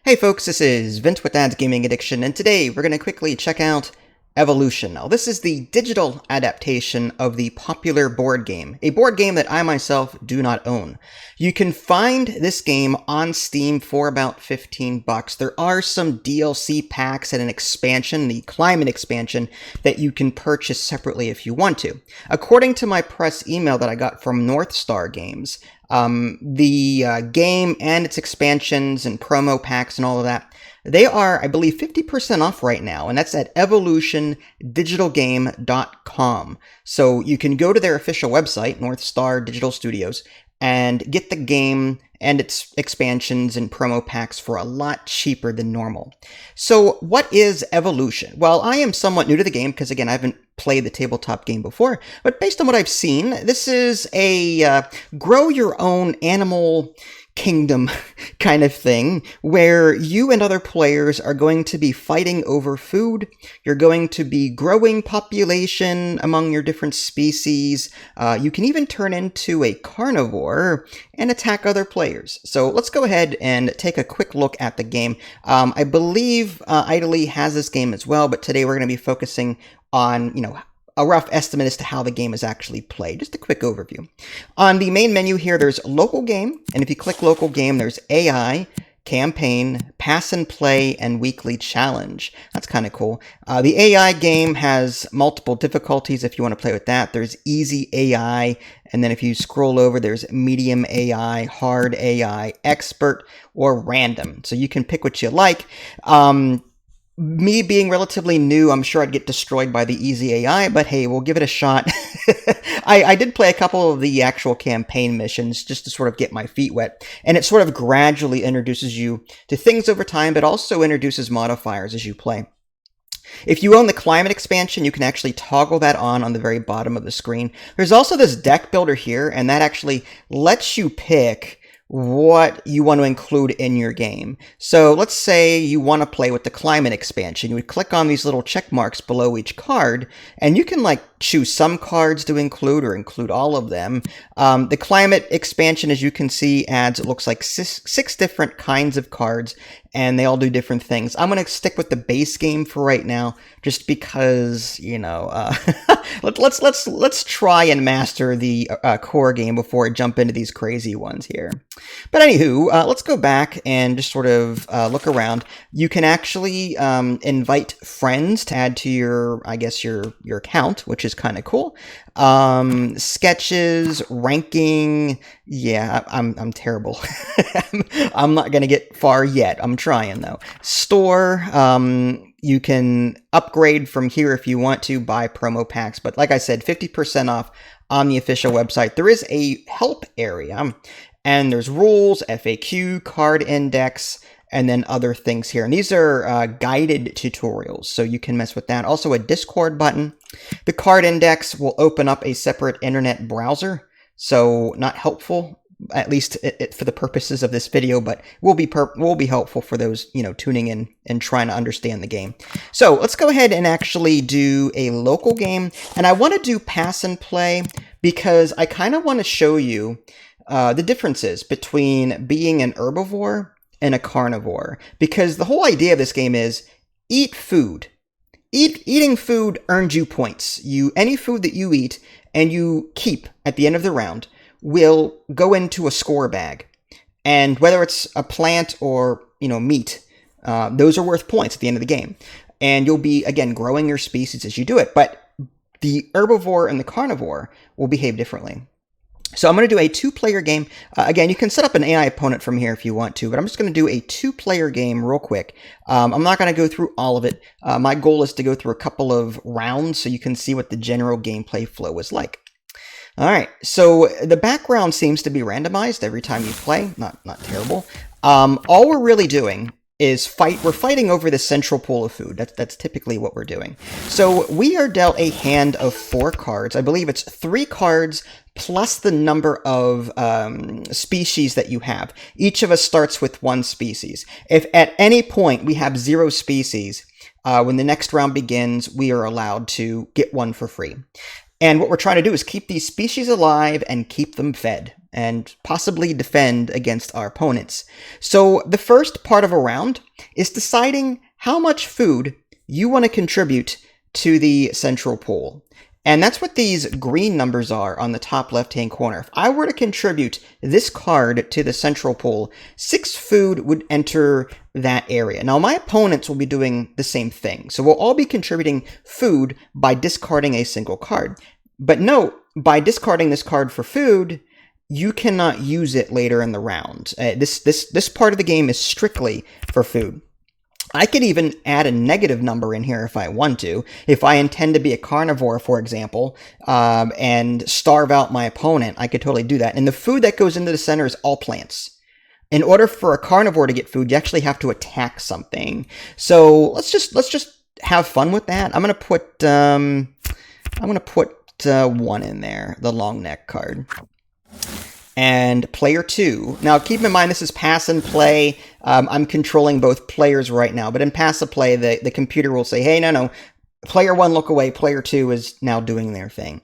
Hey folks, this is Vint with Dad's Gaming Addiction, and today we're going to quickly check out Evolution. Now, this is the digital adaptation of the popular board game, a board game that I myself do not own. You can find this game on Steam for about $15. There are some DLC packs and an expansion, the Climate expansion, that you can purchase separately if you want to. According to my press email that I got from North Star Games, the game and its expansions and promo packs and all of that, they are, I believe, 50% off right now, and that's at evolutiondigitalgame.com. So you can go to their official website, North Star Digital Studios, and get the game and its expansions and promo packs for a lot cheaper than normal. So what is Evolution? Well, I am somewhat new to the game because, again, I haven't played the tabletop game before, but based on what I've seen, this is a grow your own animal kingdom kind of thing, where you and other players are going to be fighting over food. You're going to be growing population among your different species. You can even turn into a carnivore and attack other players. So let's go ahead and take a quick look at the game. I believe Italy has this game as well, but today we're going to be focusing on, a rough estimate as to how the game is actually played. Just a quick overview. On the main menu here, there's local game, and if you click local game, there's AI, campaign, pass and play, and weekly challenge. That's kind of cool. The AI game has multiple difficulties if you want to play with that. There's easy AI, and then if you scroll over, there's medium AI, hard AI, expert, or random. So you can pick what you like. Me being relatively new, I'm sure I'd get destroyed by the easy AI, but hey, we'll give it a shot. I did play a couple of the actual campaign missions just to sort of get my feet wet, and it sort of gradually introduces you to things over time, but also introduces modifiers as you play. If you own the Climate expansion, you can actually toggle that on the very bottom of the screen. There's also this deck builder here, and that actually lets you pick what you want to include in your game. So let's say you want to play with the Climate expansion. You would click on these little check marks below each card, and you can choose some cards to include or include all of them. The Climate expansion, as you can see, adds, it looks like six different kinds of cards, and they all do different things. I'm going to stick with the base game for right now, just because, let's try and master the core game before I jump into these crazy ones here. But anywho, let's go back and just sort of look around. You can actually invite friends to add to your account, which is kind of cool. Sketches, ranking, yeah, I'm terrible. I'm not gonna get far yet. I'm trying though. Store, you can upgrade from here if you want to, buy promo packs, but like I said, 50% off on the official website. There is a help area, and there's rules, FAQ, card index, and then other things here. And these are guided tutorials, so you can mess with that. Also a Discord button. The card index will open up a separate internet browser, so not helpful, at least for the purposes of this video, but will be helpful for those tuning in and trying to understand the game. So let's go ahead and actually do a local game, and I want to do pass and play because I kind of want to show you the differences between being an herbivore and a carnivore, because the whole idea of this game is eat food. Eating food earns you points. Any food that you eat and you keep at the end of the round will go into a score bag, and whether it's a plant or meat, those are worth points at the end of the game, and you'll be again growing your species as you do it. But the herbivore and the carnivore will behave differently. So I'm going to do a two-player game. Again, you can set up an AI opponent from here if you want to, but I'm just going to do a two-player game real quick. I'm not going to go through all of it. My goal is to go through a couple of rounds so you can see what the general gameplay flow is like. All right, so the background seems to be randomized every time you play. Not terrible. All we're really doing is we're fighting over the central pool of food. That's typically what we're doing. So we are dealt a hand of 4 cards. I believe it's 3 cards plus the number of species that you have. Each of us starts with 1 species. If at any point we have 0 species, when the next round begins, we are allowed to get 1 for free. And what we're trying to do is keep these species alive and keep them fed. and possibly defend against our opponents. So the first part of a round is deciding how much food you want to contribute to the central pool. And that's what these green numbers are on the top left-hand corner. If I were to contribute this card to the central pool, 6 food would enter that area. Now, my opponents will be doing the same thing. So we'll all be contributing food by discarding a single card. But note, by discarding this card for food, you cannot use it later in the round. This part of the game is strictly for food. I could even add a negative number in here if I want to. If I intend to be a carnivore, for example, and starve out my opponent, I could totally do that. And the food that goes into the center is all plants. In order for a carnivore to get food, you actually have to attack something. So let's just have fun with that. I'm gonna put 1 in there, the long neck card. And player 2. Now, keep in mind, this is pass and play. I'm controlling both players right now. But in pass and play, the computer will say, hey, no. Player 1, look away. Player 2 is now doing their thing.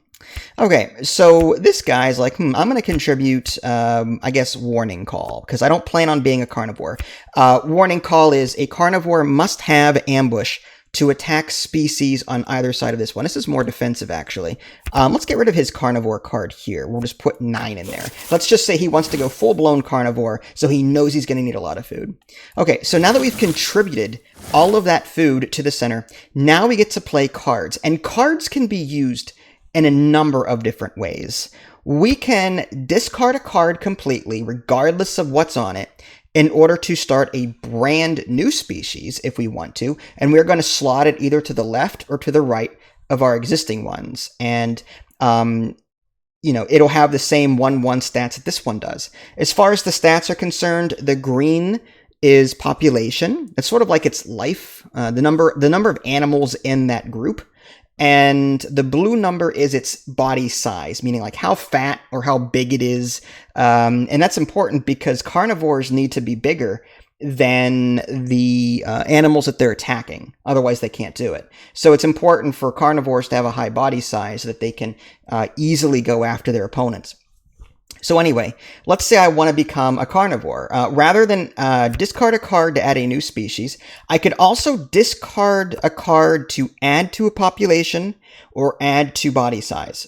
Okay, so this guy's like, I'm going to contribute, I guess, Warning Call. Because I don't plan on being a carnivore. Warning Call is a carnivore must have ambush to attack species on either side of this one. This is more defensive, actually. Let's get rid of his carnivore card here. We'll just put 9 in there. Let's just say he wants to go full-blown carnivore, so he knows he's going to need a lot of food. Okay, so now that we've contributed all of that food to the center, now we get to play cards. And cards can be used in a number of different ways. We can discard a card completely, regardless of what's on it, in order to start a brand new species if we want to, and we're going to slot it either to the left or to the right of our existing ones. And, it'll have the same 1/1 stats that this one does. As far as the stats are concerned, the green is population. It's sort of like its life, the number of animals in that group. And the blue number is its body size, meaning like how fat or how big it is. And that's important because carnivores need to be bigger than the animals that they're attacking. Otherwise, they can't do it. So it's important for carnivores to have a high body size so that they can easily go after their opponents. So anyway, let's say I want to become a carnivore. Rather than discard a card to add a new species, I could also discard a card to add to a population or add to body size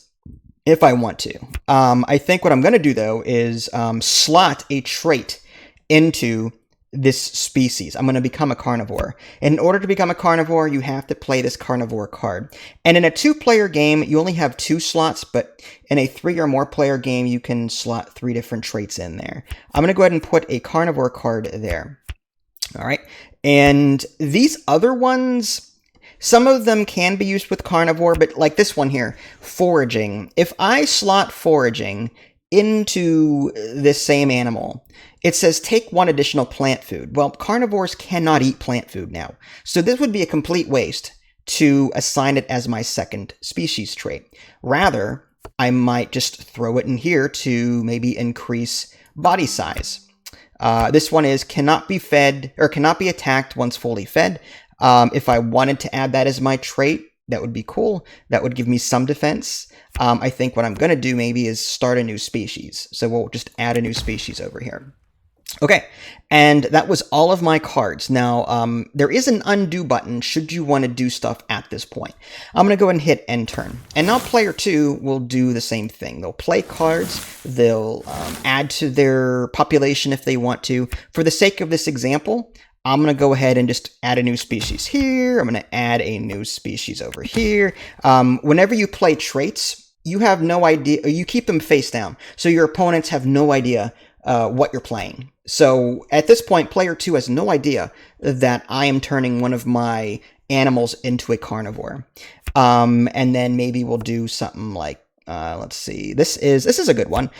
if I want to. I think what I'm going to do, though, is slot a trait into this species. I'm going to become a carnivore. In order to become a carnivore, you have to play this carnivore card. And in a 2-player game, you only have 2 slots, but in a 3 or more player game, you can slot 3 different traits in there. I'm going to go ahead and put a carnivore card there. All right. And these other ones, some of them can be used with carnivore, but like this one here, foraging. If I slot foraging into this same animal, it says take 1 additional plant food. Well, carnivores cannot eat plant food now. So this would be a complete waste to assign it as my second species trait. Rather, I might just throw it in here to maybe increase body size. This one is cannot be fed or cannot be attacked once fully fed. If I wanted to add that as my trait, that would be cool. That would give me some defense. I think what I'm going to do maybe is start a new species. So we'll just add a new species over here. Okay, and that was all of my cards. Now, there is an undo button should you want to do stuff at this point. I'm going to go ahead and hit end turn. And now player 2 will do the same thing. They'll play cards. They'll add to their population if they want to. For the sake of this example, I'm going to go ahead and just add a new species here. I'm going to add a new species over here. Whenever you play traits, you have no idea, you keep them face down. So your opponents have no idea what you're playing. So at this point, player 2 has no idea that I am turning one of my animals into a carnivore. And then maybe we'll do something like, let's see, this is a good one.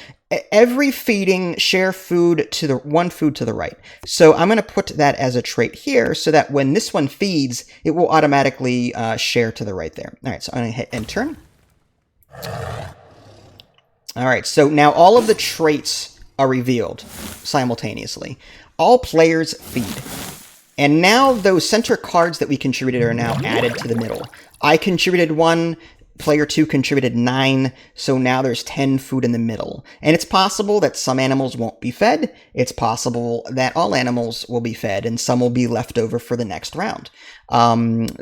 Every feeding, share food to the 1 food to the right. So I'm going to put that as a trait here so that when this one feeds, it will automatically share to the right there. All right, so I'm going to hit end turn. All right, so now all of the traits are revealed simultaneously. All players feed. And now those center cards that we contributed are now added to the middle. I contributed 1, Player 2 contributed 9, so now there's 10 food in the middle. And it's possible that some animals won't be fed. It's possible that all animals will be fed, and some will be left over for the next round.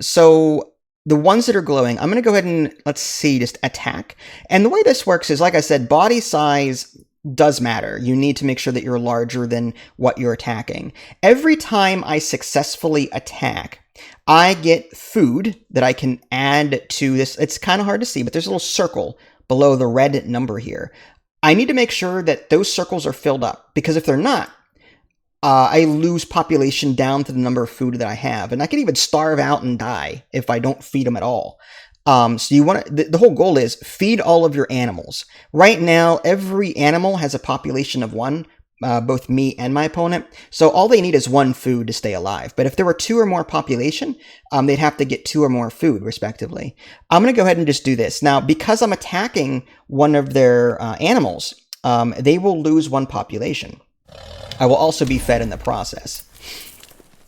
So the ones that are glowing, I'm going to go ahead and, let's see, just attack. And the way this works is, like I said, body size does matter. You need to make sure that you're larger than what you're attacking. Every time I successfully attack, I get food that I can add to this. It's kind of hard to see, but there's a little circle below the red number here. I need to make sure that those circles are filled up, because if they're not, I lose population down to the number of food that I have. And I can even starve out and die if I don't feed them at all. So you want to, the whole goal is feed all of your animals. Right now, every animal has a population of 1, both me and my opponent. So all they need is 1 food to stay alive. But if there were 2 or more population, they'd have to get 2 or more food, respectively. I'm going to go ahead and just do this. Now, because I'm attacking one of their animals, they will lose 1 population. I will also be fed in the process.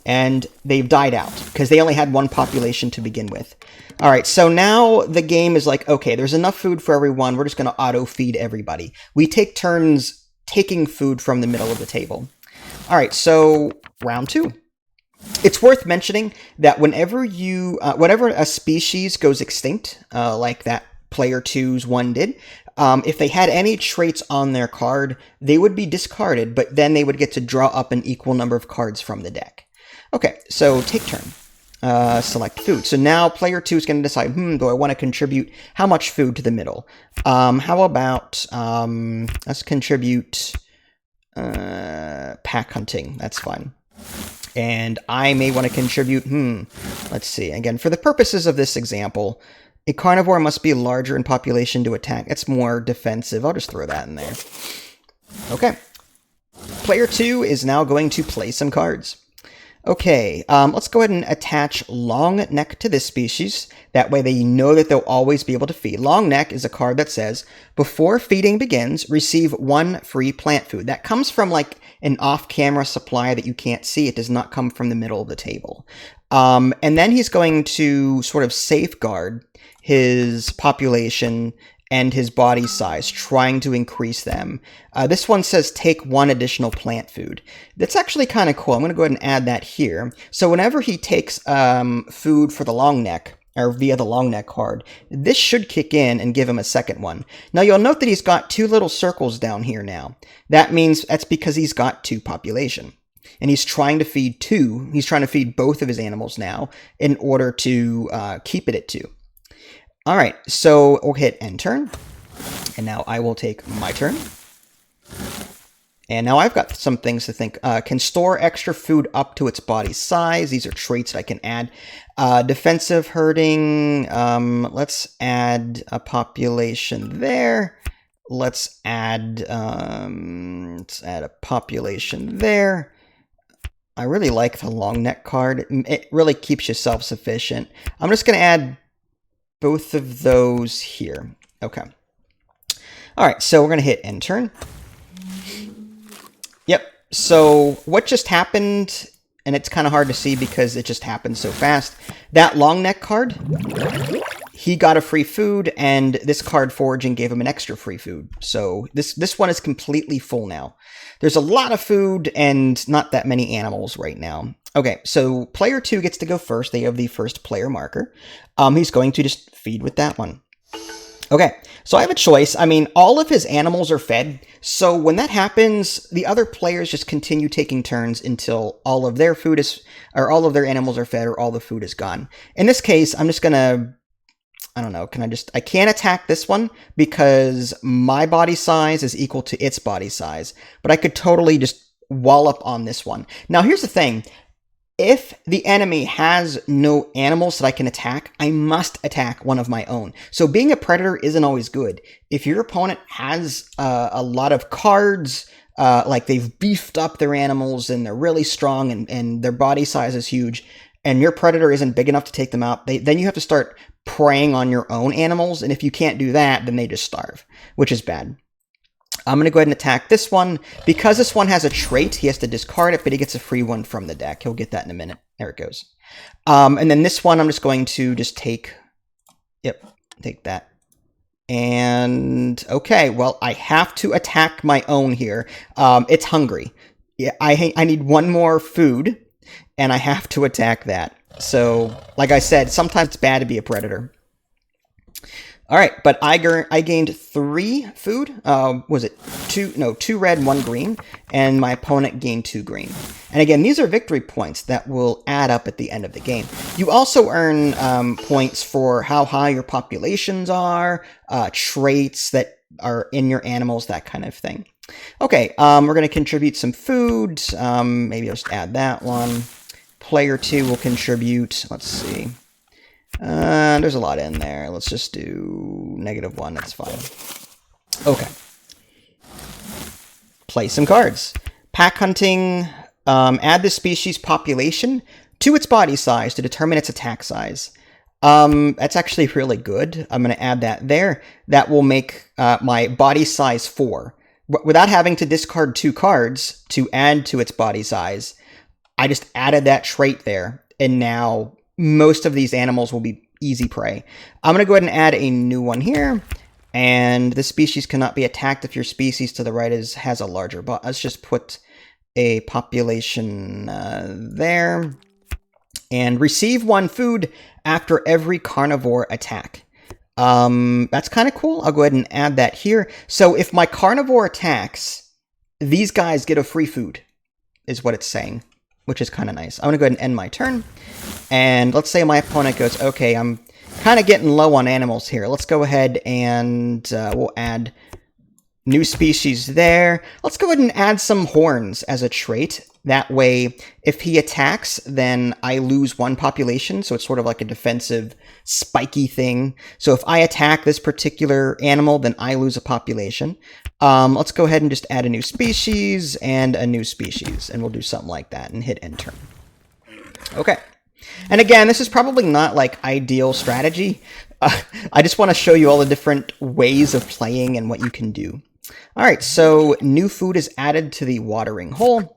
And they've died out because they only had 1 population to begin with. All right, so now the game is like, okay, there's enough food for everyone. We're just going to auto-feed everybody. We take turns taking food from the middle of the table. All right, so round 2. It's worth mentioning that whenever a species goes extinct, like that player 2's one did, if they had any traits on their card, they would be discarded, but then they would get to draw up an equal number of cards from the deck. Okay, so take turn. Select food. So now player 2 is going to decide, do I want to contribute how much food to the middle? How about, let's contribute pack hunting. That's fine. And I may want to contribute, let's see. Again, for the purposes of this example, a carnivore must be larger in population to attack. It's more defensive. I'll just throw that in there. Okay. Player 2 is now going to play some cards. Okay, let's go ahead and attach long neck to this species. That way they know that they'll always be able to feed. Long neck is a card that says, before feeding begins, receive 1 free plant food. That comes from like an off-camera supply that you can't see. It does not come from the middle of the table. And then he's going to sort of safeguard his population and his body size, trying to increase them. This one says take 1 additional plant food. That's actually kind of cool. I'm going to go ahead and add that here. So whenever he takes food for the long neck, or via the long neck card, this should kick in and give him a second one. Now you'll note that he's got 2 little circles down here now. That means that's because he's got 2 population. And he's trying to feed 2. He's trying to feed both of his animals now in order to keep it at 2. All right, so we'll hit end turn, and now I will take my turn. And now I've got some things to think. Can store extra food up to its body size. These are traits I can add. Defensive herding, let's add a population there. Let's add a population there. I really like the long neck card. It really keeps you self-sufficient. I'm just going to add both of those here. Okay. All right, so we're going to hit end turn. Yep. So what just happened, and it's kind of hard to see because it just happened so fast. That long neck card, he got a free food, and this card foraging gave him an extra free food. So this one is completely full now. There's a lot of food and not that many animals right now. Okay, so player 2 gets to go first. They have the first player marker. He's going to just feed with that one. Okay, so I have a choice. I mean, all of his animals are fed. So when that happens, the other players just continue taking turns until all of their food is, or all of their animals are fed, or all the food is gone. In this case, I'm just gonna, I don't know, I can't attack this one because my body size is equal to its body size, but I could totally just wallop on this one. Now, here's the thing. If the enemy has no animals that I can attack, I must attack one of my own. So being a predator isn't always good. If your opponent has a lot of cards, like they've beefed up their animals and they're really strong and their body size is huge, and your predator isn't big enough to take them out, then you have to start preying on your own animals. And if you can't do that, then they just starve, which is bad. I'm going to go ahead and attack this one. Because this one has a trait, he has to discard it, but he gets a free one from the deck. He'll get that in a minute. There it goes. And then this one, I'm just going to just take... Yep, Take that. And okay, well, I have to attack my own here. It's hungry. Yeah, I need one more food, and I have to attack that. So, like I said, sometimes it's bad to be a predator. All right, but I gained 3 food. Was it 2? No, 2 red, 1 green, and my opponent gained 2 green. And again, these are victory points that will add up at the end of the game. You also earn points for how high your populations are, traits that are in your animals, that kind of thing. Okay, we're going to contribute some food. Maybe I'll just add that one. Player 2 will contribute. Let's see. There's a lot in there. Let's just do -1. That's fine. Okay. Play some cards. Pack hunting. Add the species population to its body size to determine its attack size. That's actually really good. I'm going to add that there. That will make my body size 4. Without having to discard 2 cards to add to its body size, I just added that trait there, and now most of these animals will be easy prey. I'm going to go ahead and add a new one here. And this species cannot be attacked if your species to the right has a larger body. Let's just put a population there. And receive 1 food after every carnivore attack. That's kind of cool. I'll go ahead and add that here. So if my carnivore attacks, these guys get a free food, is what it's saying, which is kind of nice. I'm going to go ahead and end my turn. And let's say my opponent goes, okay, I'm kind of getting low on animals here. Let's go ahead and we'll add new species there. Let's go ahead and add some horns as a trait. That way, if he attacks, then I lose 1 population. So it's sort of like a defensive, spiky thing. So if I attack this particular animal, then I lose a population. Let's go ahead and just add a new species and a new species. And we'll do something like that and hit enter. Okay. And again, this is probably not like ideal strategy. I just want to show you all the different ways of playing and what you can do. All right, so new food is added to the watering hole.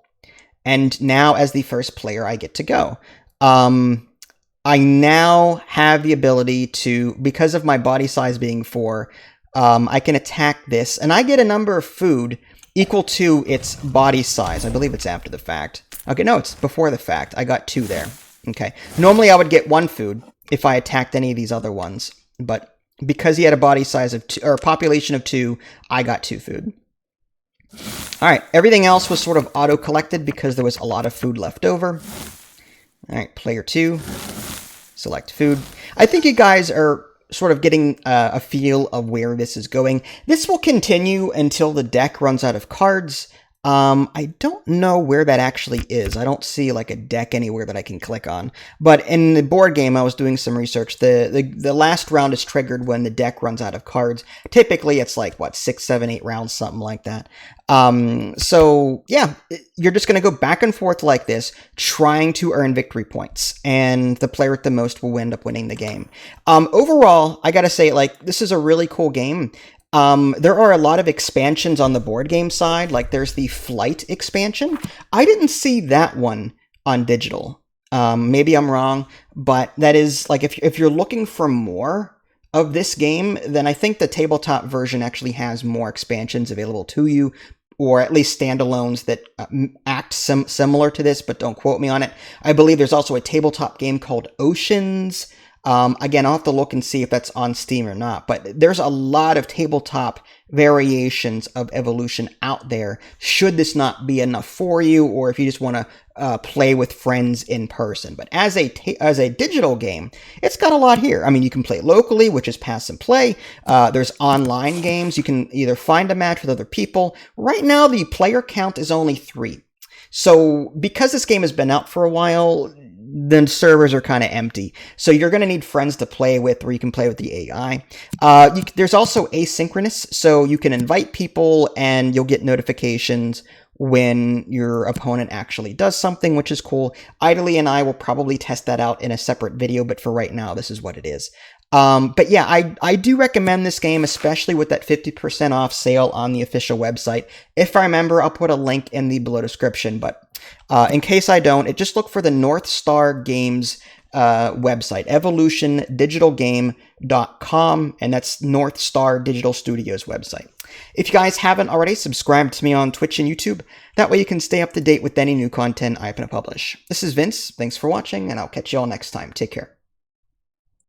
And now, as the first player, I get to go. I now have the ability to, because of my body size being 4, I can attack this. And I get a number of food equal to its body size. I believe it's after the fact. Okay, no, it's before the fact. I got 2 there. Okay. Normally, I would get 1 food if I attacked any of these other ones. But because he had a body size of 2, or a population of 2, I got 2 food. All right, everything else was sort of auto-collected because there was a lot of food left over. All right, player 2, select food. I think you guys are sort of getting a feel of where this is going. This will continue until the deck runs out of cards. I don't know where that actually is. I don't see like a deck anywhere that I can click on. But in the board game, I was doing some research. The last round is triggered when the deck runs out of cards. Typically, it's like, what, 6, 7, 8 rounds, something like that. So, yeah, you're just going to go back and forth like this, trying to earn victory points. And the player with the most will end up winning the game. Overall, I got to say, like, this is a really cool game. There are a lot of expansions on the board game side, like there's the Flight expansion. I didn't see that one on digital. Maybe I'm wrong, but that is, like, if you're looking for more of this game, then I think the tabletop version actually has more expansions available to you, or at least standalones that act similar to this, but don't quote me on it. I believe there's also a tabletop game called Oceans. Again, I'll have to look and see if that's on Steam or not, but there's a lot of tabletop variations of Evolution out there, should this not be enough for you, or if you just want to play with friends in person. But as a digital game, it's got a lot here. I mean, you can play locally, which is pass and play. There's online games. You can either find a match with other people. Right now, the player count is only 3. So because this game has been out for a while, the servers are kind of empty. So you're going to need friends to play with, or you can play with the AI. There's also asynchronous, so you can invite people and you'll get notifications when your opponent actually does something, which is cool. Idly and I will probably test that out in a separate video, but for right now, this is what it is. But yeah, I do recommend this game, especially with that 50% off sale on the official website. If I remember, I'll put a link in the below description, but in case I don't, just look for the North Star Games website, evolutiondigitalgame.com, and that's North Star Digital Studios website. If you guys haven't already, subscribe to me on Twitch and YouTube. That way you can stay up to date with any new content I'm going to publish. This is Vince. Thanks for watching, and I'll catch you all next time. Take care.